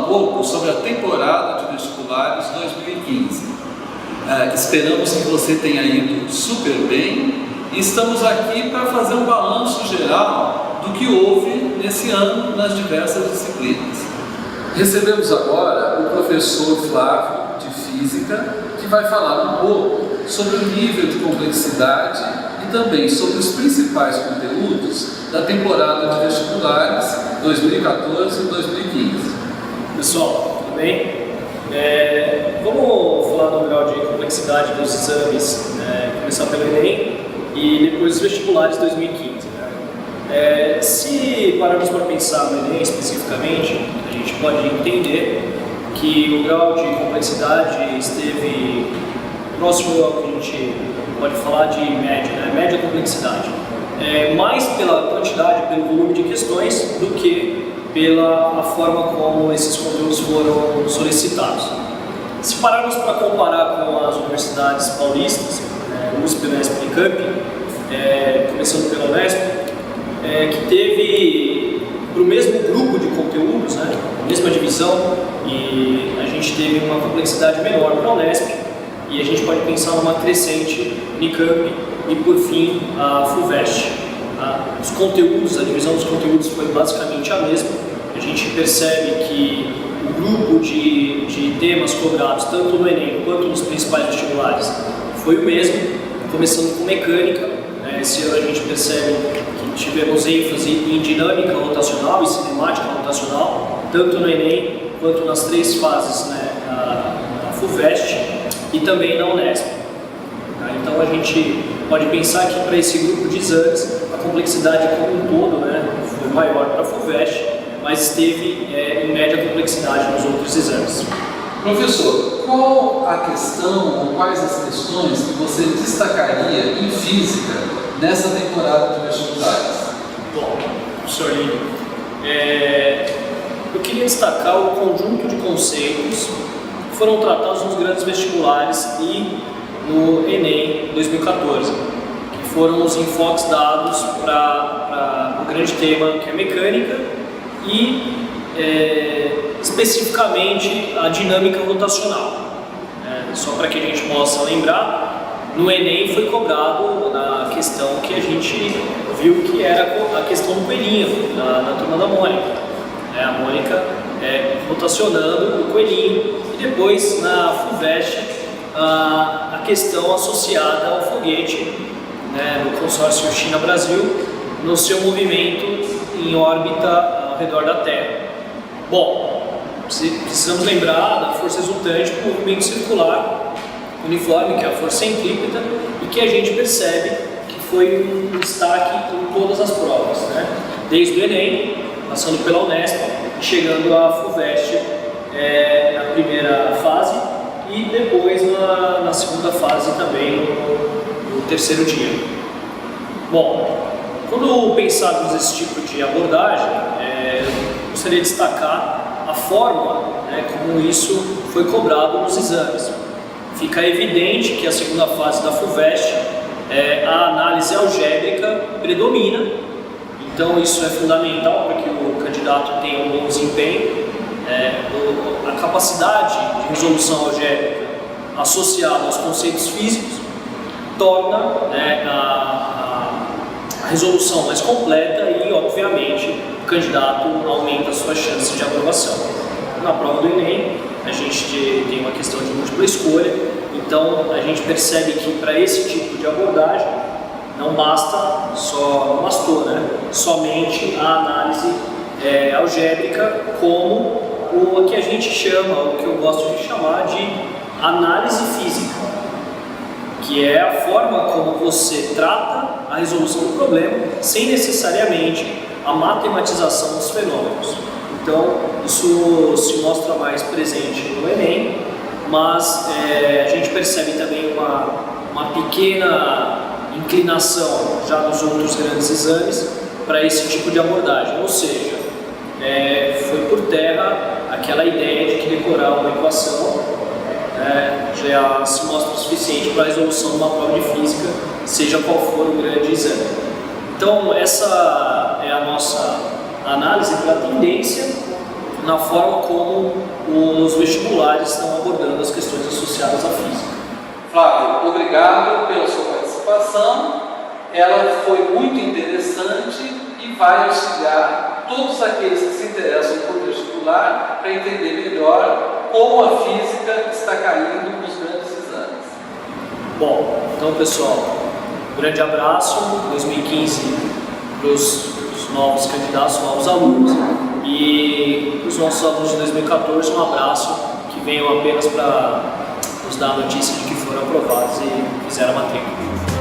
pouco sobre a temporada de vestibulares 2015. Esperamos que você tenha ido super bem e estamos aqui para fazer um balanço geral do que houve nesse ano nas diversas disciplinas. Recebemos agora o professor Flávio, de Física, que vai falar um pouco sobre o nível de complexidade e também sobre os principais conteúdos da temporada de vestibulares 2014 e 2015. Pessoal, tudo bem? Vamos falar do grau de complexidade dos exames, começar pelo Enem e depois os vestibulares 2015. Se pararmos para pensar no Enem especificamente, a gente pode entender que o grau de complexidade esteve próximo ao que a gente pode falar de média, média complexidade. Mais pela quantidade, pelo volume de questões, do que pela forma como esses conteúdos foram solicitados. Se pararmos para comparar com as universidades paulistas, USP, Unesp e Unicamp, começando pela Unesp, que teve para o mesmo grupo de conteúdos, a mesma divisão, e a gente teve uma complexidade menor para a Unesp, e a gente pode pensar numa crescente Unicamp e, por fim, a FUVEST. Os conteúdos, a divisão dos conteúdos foi basicamente a mesma. A gente percebe que o grupo de temas cobrados, tanto no Enem quanto nos principais vestibulares, foi o mesmo, começando com mecânica. Esse ano a gente percebe que tivemos ênfase em dinâmica rotacional e cinemática rotacional, tanto no Enem quanto nas três fases, na FUVEST e também na Unesp. Então a gente pode pensar que para esse grupo de exames a complexidade como um todo foi maior para a FUVEST, mas teve em média complexidade nos outros exames. Professor, qual a questão ou quais as questões que você destacaria em Física nessa temporada de vestibulares? Bom, professor Lino, eu queria destacar o conjunto de conceitos que foram tratados nos grandes vestibulares e no Enem 2014, que foram os enfoques dados para o grande tema que é mecânica e especificamente a dinâmica rotacional. Só para que a gente possa lembrar, no Enem foi cobrado a questão que a gente viu que era a questão do coelhinho, da turma da Mônica. A Mônica rotacionando o coelhinho, e depois na FUVEST a questão associada ao foguete, no consórcio China-Brasil, no seu movimento em órbita ao redor da Terra. Bom, precisamos lembrar da força resultante do movimento circular uniforme, que é a força centrípeta, e que a gente percebe que foi um destaque em todas as provas, desde o Enem, passando pela Unesp, chegando à FUVEST na primeira fase e depois na segunda fase também no terceiro dia. Bom, quando pensarmos nesse tipo de abordagem, eu gostaria de destacar a forma como isso foi cobrado nos exames. Fica evidente que a segunda fase da FUVEST, a análise algébrica predomina, então isso é fundamental para que o candidato tenha um bom desempenho. A capacidade de resolução algébrica associada aos conceitos físicos torna a resolução mais completa e, obviamente, o candidato aumenta as suas chances de aprovação. Na prova do Enem, a gente tem uma questão de múltipla escolha, então a gente percebe que para esse tipo de abordagem não bastou somente a análise algébrica, como o que a gente chama, o que eu gosto de chamar de análise física, que é a forma como você trata a resolução do problema sem necessariamente a matematização dos fenômenos. Então, isso se mostra mais presente no Enem, mas a gente percebe também uma pequena inclinação já nos outros grandes exames para esse tipo de abordagem, ou seja, foi por terra aquela ideia de que decorar uma equação já se mostra o suficiente para a resolução de uma prova de física, seja qual for o grande exame. Então, essa é a nossa análise pela tendência na forma como os vestibulares estão abordando as questões associadas à física. Flávio, obrigado pela sua participação. Ela foi muito interessante e vai auxiliar todos aqueles que se interessam por vestibular para entender melhor como a física está caindo nos grandes exames. Bom, então pessoal, um grande abraço, 2015 para os novos candidatos, novos alunos, e para os nossos alunos de 2014 um abraço, que venham apenas para nos dar a notícia de que foram aprovados e fizeram a matrícula.